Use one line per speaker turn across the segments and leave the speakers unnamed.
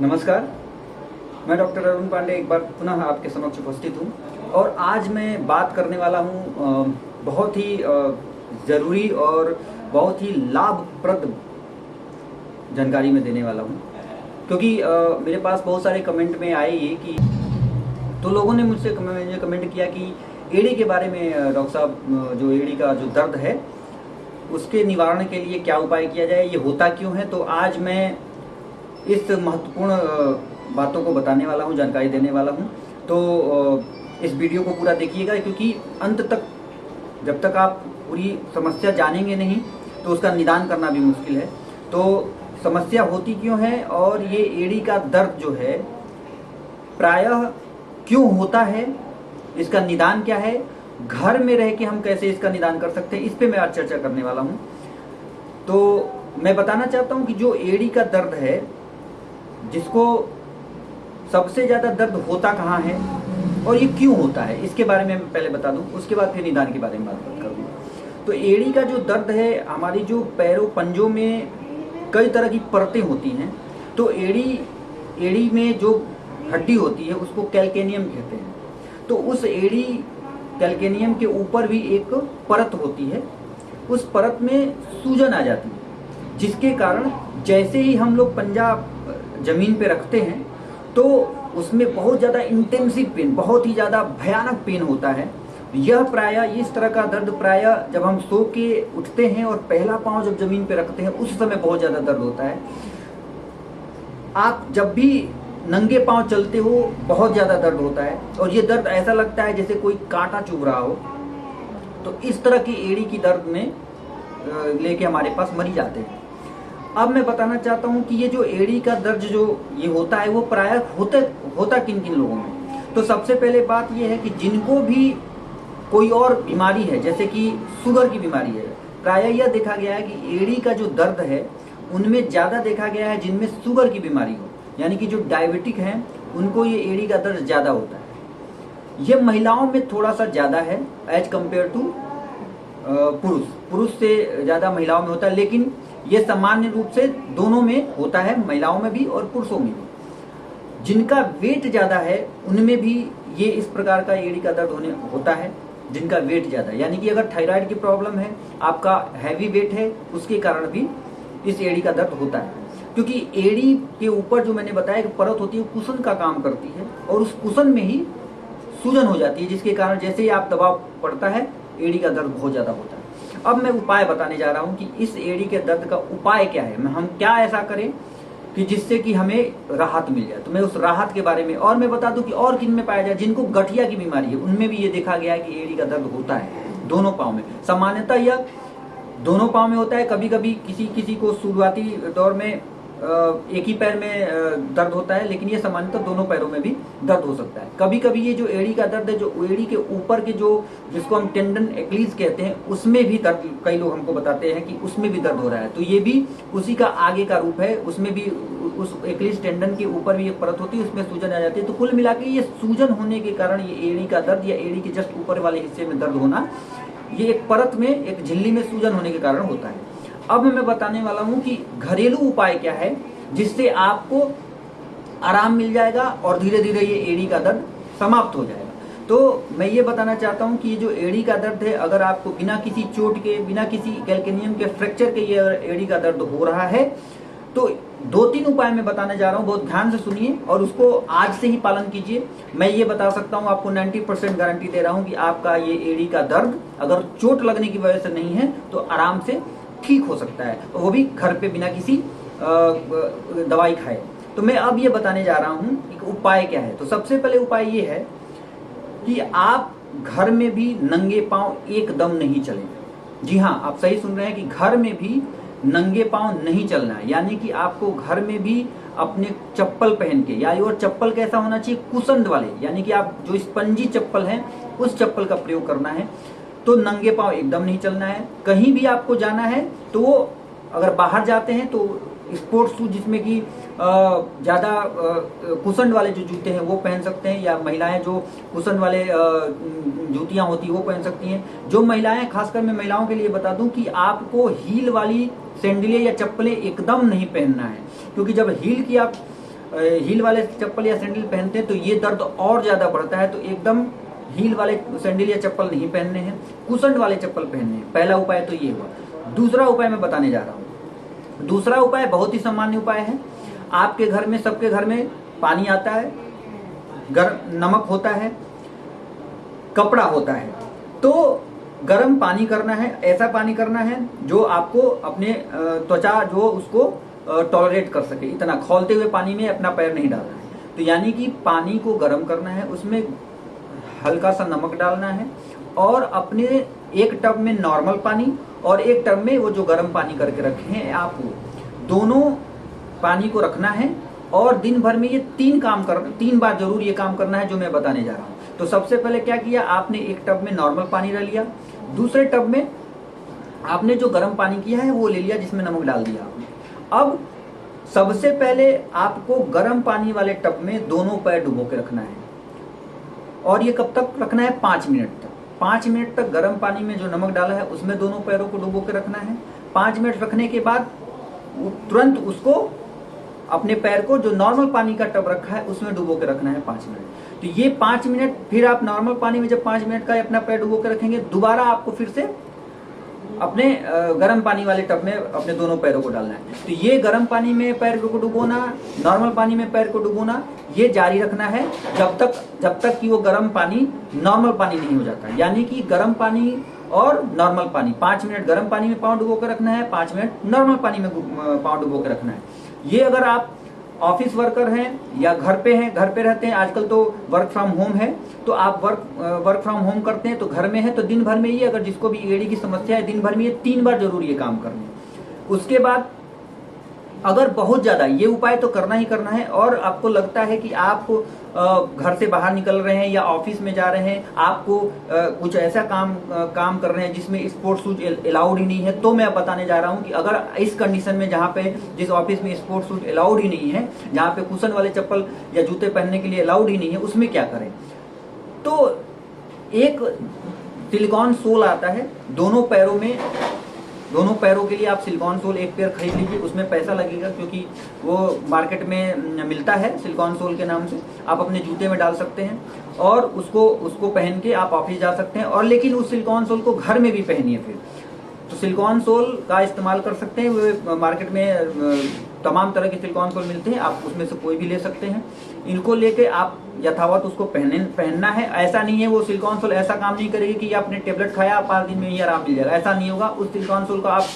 नमस्कार, मैं डॉक्टर अरुण पांडे एक बार पुनः आपके समक्ष उपस्थित हूँ और आज मैं बात करने वाला हूँ बहुत ही ज़रूरी और बहुत ही लाभप्रद जानकारी में देने वाला हूँ, क्योंकि मेरे पास बहुत सारे कमेंट में आए ये कि तो लोगों ने मुझसे कमेंट किया कि एड़ी के बारे में डॉक्टर साहब, जो एड़ी का जो दर्द है उसके निवारण के लिए क्या उपाय किया जाए, ये होता क्यों है। तो आज मैं इस महत्वपूर्ण बातों को बताने वाला हूँ, जानकारी देने वाला हूँ। तो इस वीडियो को पूरा देखिएगा, क्योंकि अंत तक जब तक आप पूरी समस्या जानेंगे नहीं तो उसका निदान करना भी मुश्किल है। तो समस्या होती क्यों है और ये एड़ी का दर्द जो है प्रायः क्यों होता है, इसका निदान क्या है, घर में रह के हम कैसे इसका निदान कर सकते हैं, इस पे मैं आज चर्चा करने वाला हूँ। तो मैं बताना चाहता हूँ कि जो एड़ी का दर्द है, जिसको सबसे ज़्यादा दर्द होता कहाँ है और ये क्यों होता है, इसके बारे में मैं पहले बता दूं, उसके बाद फिर निदान के बारे में बात करूँगा। तो एड़ी का जो दर्द है, हमारी जो पैरों पंजों में कई तरह की परतें होती हैं। तो एड़ी में जो हड्डी होती है उसको कैल्केनियम कहते हैं। तो उस एड़ी कैल्केनियम के ऊपर भी एक परत होती है, उस परत में सूजन आ जाती है, जिसके कारण जैसे ही हम लोग पंजा जमीन पे रखते हैं तो उसमें बहुत ज़्यादा इंटेंसिव पेन, बहुत ही ज़्यादा भयानक पेन होता है। यह प्रायः इस तरह का दर्द प्रायः जब हम सो के उठते हैं और पहला पाँव जब जमीन पे रखते हैं उस समय बहुत ज़्यादा दर्द होता है। आप जब भी नंगे पाँव चलते हो बहुत ज़्यादा दर्द होता है और ये दर्द ऐसा लगता है जैसे कोई कांटा चुभ रहा हो। तो इस तरह की एड़ी की दर्द में लेके हमारे पास मरीज आते हैं। अब मैं बताना चाहता हूँ कि ये जो एड़ी का दर्द जो ये होता है वो प्रायः होता किन किन लोगों में। तो सबसे पहले बात ये है कि जिनको भी कोई और बीमारी है, जैसे कि शुगर की बीमारी है, प्रायः यह देखा गया है कि एड़ी का जो दर्द है उनमें ज़्यादा देखा गया है जिनमें शुगर की बीमारी हो, यानी कि जो डायबिटिक हैं उनको ये एड़ी का दर्द ज़्यादा होता है। ये महिलाओं में थोड़ा सा ज़्यादा है एज कम्पेयर टू पुरुष से ज़्यादा महिलाओं में होता है, लेकिन ये सामान्य रूप से दोनों में होता है, महिलाओं में भी और पुरुषों में भी। जिनका वेट ज़्यादा है उनमें भी ये इस प्रकार का एड़ी का दर्द होता है, जिनका वेट ज़्यादा, यानी कि अगर थायराइड की प्रॉब्लम है, आपका हैवी वेट है, उसके कारण भी इस एड़ी का दर्द होता है। क्योंकि एड़ी के ऊपर जो मैंने बताया कि परत होती है वो कुशन का काम करती है और उस कुशन में ही सूजन हो जाती है, जिसके कारण जैसे ही आप दबाव पड़ता है एड़ी का दर्द बहुत ज़्यादा होता है। अब मैं उपाय बताने जा रहा हूँ कि इस एड़ी के दर्द का उपाय क्या है, हम क्या ऐसा करें कि जिससे कि हमें राहत मिल जाए। तो मैं उस राहत के बारे में और मैं बता दूं कि और किन में पाया जाए। जिनको गठिया की बीमारी है उनमें भी ये देखा गया है कि एड़ी का दर्द होता है दोनों पाँव में। सामान्यतः यह दोनों पाँव में होता है, कभी कभी किसी को शुरुआती दौर में एक ही पैर में दर्द होता है, लेकिन ये सामान्यतः दोनों पैरों में भी दर्द हो सकता है। कभी कभी ये जो एड़ी का दर्द है, जो एड़ी के ऊपर के जो जिसको हम टेंडन एक्लीज कहते हैं, उसमें भी दर्द, कई लोग हमको बताते हैं कि उसमें भी दर्द हो रहा है। तो ये भी उसी का आगे का रूप है, उसमें भी उस एक्लीज टेंडन के ऊपर भी एक परत होती है, उसमें सूजन आ जाती है। तो कुल मिला के ये सूजन होने के कारण ये एड़ी का दर्द या एड़ी के जस्ट ऊपर वाले हिस्से में दर्द होना, ये एक परत में, एक झिल्ली में सूजन होने के कारण होता है। अब मैं बताने वाला हूँ कि घरेलू उपाय क्या है जिससे आपको आराम मिल जाएगा और धीरे धीरे ये एड़ी का दर्द समाप्त हो जाएगा। तो मैं ये बताना चाहता हूँ कि ये जो एड़ी का दर्द है, अगर आपको बिना किसी चोट के, बिना किसी कैल्केनियम के फ्रैक्चर के ये एड़ी का दर्द हो रहा है, तो 2-3 उपाय मैं बताने जा रहा हूँ, बहुत ध्यान से सुनिए और उसको आज से ही पालन कीजिए। मैं ये बता सकता हूँ, आपको 90% गारंटी दे रहा हूँ कि आपका ये एड़ी का दर्द अगर चोट लगने की वजह से नहीं है तो आराम से ठीक हो सकता है, वो भी घर पे बिना किसी दवाई खाए। तो मैं अब ये बताने जा रहा हूँ कि उपाय क्या है। तो सबसे पहले उपाय ये है कि आप घर में भी नंगे पांव एकदम नहीं चलें। जी हाँ, आप सही सुन रहे हैं कि घर में भी नंगे पांव नहीं चलना है, यानी कि आपको घर में भी अपने चप्पल पहन के, या और चप्पल कैसा होना चाहिए, कुशन वाले, यानी कि आप जो स्पंजी चप्पल है उस चप्पल का प्रयोग करना है। तो नंगे पांव एकदम नहीं चलना है। कहीं भी आपको जाना है तो वो, अगर बाहर जाते हैं तो स्पोर्ट्स शूज जिसमें कि ज़्यादा कुशन वाले जो जूते हैं वो पहन सकते हैं, या महिलाएं जो कुशन वाले जूतियां होती हैं वो पहन सकती हैं। जो महिलाएं, खासकर मैं महिलाओं के लिए बता दूं कि आपको हील वाली सैंडलें या चप्पलें एकदम नहीं पहनना है, क्योंकि जब हील की आप हील वाले चप्पल या सैंडल पहनते हैं तो ये दर्द और ज़्यादा बढ़ता है। तो एकदम हील वाले सैंडल या चप्पल नहीं पहनने हैं, कुशन वाले चप्पल पहनने हैं। पहला उपाय तो ये हुआ। दूसरा उपाय मैं बताने जा रहा हूँ। दूसरा उपाय बहुत ही सामान्य उपाय है। आपके घर में, सबके घर में पानी आता है, नमक होता है, कपड़ा होता है। तो गर्म पानी करना है, ऐसा पानी करना है जो आपको अपने त्वचा जो उसको टॉलरेट कर सके। इतना खौलते हुए पानी में अपना पैर नहीं डालना है। तो यानी कि पानी को गर्म करना है, उसमें हल्का सा नमक डालना है और अपने एक टब में नॉर्मल पानी और एक टब में वो जो गर्म पानी करके रखे हैं आप, दोनों पानी को रखना है। और दिन भर में ये 3 बार जरूर ये काम करना है जो मैं बताने जा रहा हूँ। तो सबसे पहले क्या किया, आपने एक टब में नॉर्मल पानी ले लिया, दूसरे टब में आपने जो गर्म पानी किया है वो ले लिया जिसमें नमक डाल दिया आपने। अब सबसे पहले आपको गर्म पानी वाले टब में दोनों पैर डुबो के रखना है। और ये कब तक रखना है? 5 मिनट तक। 5 मिनट तक गर्म पानी में जो नमक डाला है उसमें दोनों पैरों को डुबो के रखना है। 5 मिनट रखने के बाद तुरंत उसको अपने पैर को जो नॉर्मल पानी का टब रखा है उसमें डुबो के रखना है 5 मिनट। तो ये 5 मिनट, फिर आप नॉर्मल पानी में जब 5 मिनट का अपना पैर डुबो के रखेंगे, दोबारा आपको फिर से अपने गर्म पानी वाले टब में अपने दोनों पैरों को डालना है। तो ये गर्म पानी में पैर को डुबोना, नॉर्मल पानी में पैर को डुबोना, ये जारी रखना है जब तक कि वो गर्म पानी नॉर्मल पानी नहीं हो जाता। यानी कि गर्म पानी और नॉर्मल पानी, 5 मिनट गर्म पानी में पाँव डुबो कर रखना है, 5 मिनट नॉर्मल पानी में पाँव डुबो कर रखना है। ये अगर आप ऑफिस वर्कर हैं या घर पे रहते हैं, आजकल तो वर्क फ्रॉम होम है, तो आप वर्क फ्रॉम होम करते हैं तो घर में है, तो दिन भर में ये, अगर जिसको भी एड़ी की समस्या है, दिन भर में ये 3 बार जरूर ये काम करना है। उसके बाद अगर बहुत ज़्यादा, ये उपाय तो करना ही करना है, और आपको लगता है कि आप घर से बाहर निकल रहे हैं या ऑफिस में जा रहे हैं, आपको कुछ ऐसा काम कर रहे हैं जिसमें स्पोर्ट्स शूज अलाउड ही नहीं है, तो मैं बताने जा रहा हूं कि अगर इस कंडीशन में, जहां पे जिस ऑफिस में स्पोर्ट्स शूज अलाउड ही नहीं है, जहां पे कुशन वाले चप्पल या जूते पहनने के लिए अलाउड ही नहीं है, उसमें क्या करें। तो एक सिलिकॉन सोल आता है, दोनों पैरों के लिए आप सिलिकॉन सोल एक पेयर खरीद लीजिए। उसमें पैसा लगेगा क्योंकि वो मार्केट में मिलता है सिलिकॉन सोल के नाम से। आप अपने जूते में डाल सकते हैं और उसको पहन के आप ऑफिस जा सकते हैं। और लेकिन उस सिलिकॉन सोल को घर में भी पहनिए फिर। तो सिलिकॉन सोल का इस्तेमाल कर सकते हैं। वो मार्केट में तमाम तरह के सिलिकॉन सोल मिलते हैं, आप उसमें से कोई भी ले सकते हैं। इनको लेके आप यथावत उसको पहनना है। ऐसा नहीं है, वो सिलिकॉन सोल ऐसा काम नहीं करेगी कि आपने टेबलेट खाया 5 दिन में ही आराम मिल जाएगा, ऐसा नहीं होगा। उस सिलिकॉन सोल को आप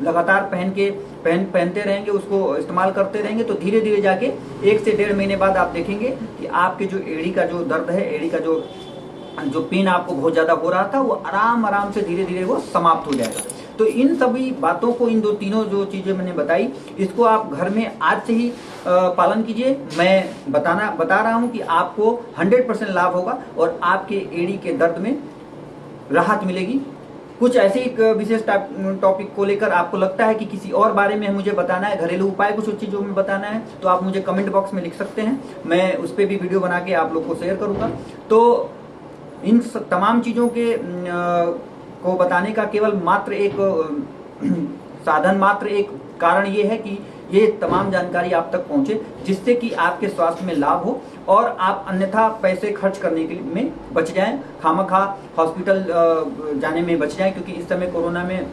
लगातार पहनते रहेंगे, उसको इस्तेमाल करते रहेंगे, तो धीरे धीरे जाके 1 से 1.5 महीने बाद आप देखेंगे कि आपके जो एड़ी का जो दर्द है, एड़ी का जो पेन आपको बहुत ज्यादा हो रहा था, वो आराम से धीरे धीरे वो समाप्त हो जाएगा। तो इन सभी बातों को, इन तीनों जो चीजें मैंने बताई, इसको आप घर में आज से ही पालन कीजिए। मैं बता रहा हूं कि आपको 100% लाभ होगा और आपके एड़ी के दर्द में राहत मिलेगी। कुछ ऐसे एक विशेष टॉपिक को लेकर आपको लगता है कि किसी और बारे में मुझे बताना है, घरेलू उपाय कुछ चीजों में बताना है, तो आप मुझे कमेंट बॉक्स में लिख सकते हैं। मैं उस पर भी वीडियो बना के आप लोग को शेयर करूंगा। तो इन तमाम चीजों के को बताने का केवल मात्र एक साधन, मात्र एक कारण ये है कि ये तमाम जानकारी आप तक पहुंचे, जिससे कि आपके स्वास्थ्य में लाभ हो और आप अन्यथा पैसे खर्च करने के में बच जाएं, खामखा हॉस्पिटल जाने में बच जाएं। क्योंकि इस समय कोरोना में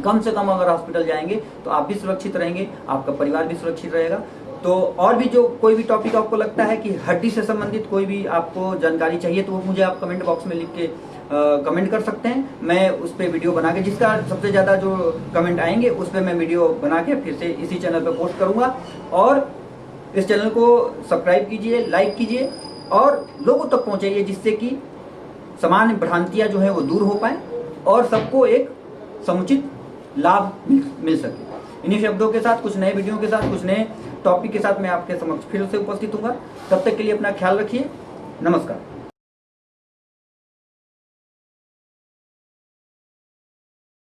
कम से कम अगर हॉस्पिटल जाएंगे तो आप भी सुरक्षित रहेंगे, आपका परिवार भी सुरक्षित रहेगा। तो और भी जो कोई भी टॉपिक आपको लगता है कि हड्डी से संबंधित कोई भी आपको जानकारी चाहिए, तो वो मुझे आप कमेंट बॉक्स में लिख के कमेंट कर सकते हैं। मैं उस पर वीडियो बना के, जिसका सबसे ज़्यादा जो कमेंट आएंगे उस पर मैं वीडियो बना के फिर से इसी चैनल पर पोस्ट करूँगा। और इस चैनल को सब्सक्राइब कीजिए, लाइक कीजिए और लोगों तक पहुँचाइए, जिससे कि सामान्य भ्रांतियाँ जो हैं वो दूर हो पाएँ और सबको एक समुचित लाभ मिल सके। इन्हीं शब्दों के साथ, कुछ नए वीडियो के साथ, कुछ नए टॉपिक के साथ मैं आपके समक्ष फिर से उपस्थित हूँगा। तब तक के लिए अपना ख्याल रखिए। नमस्कार।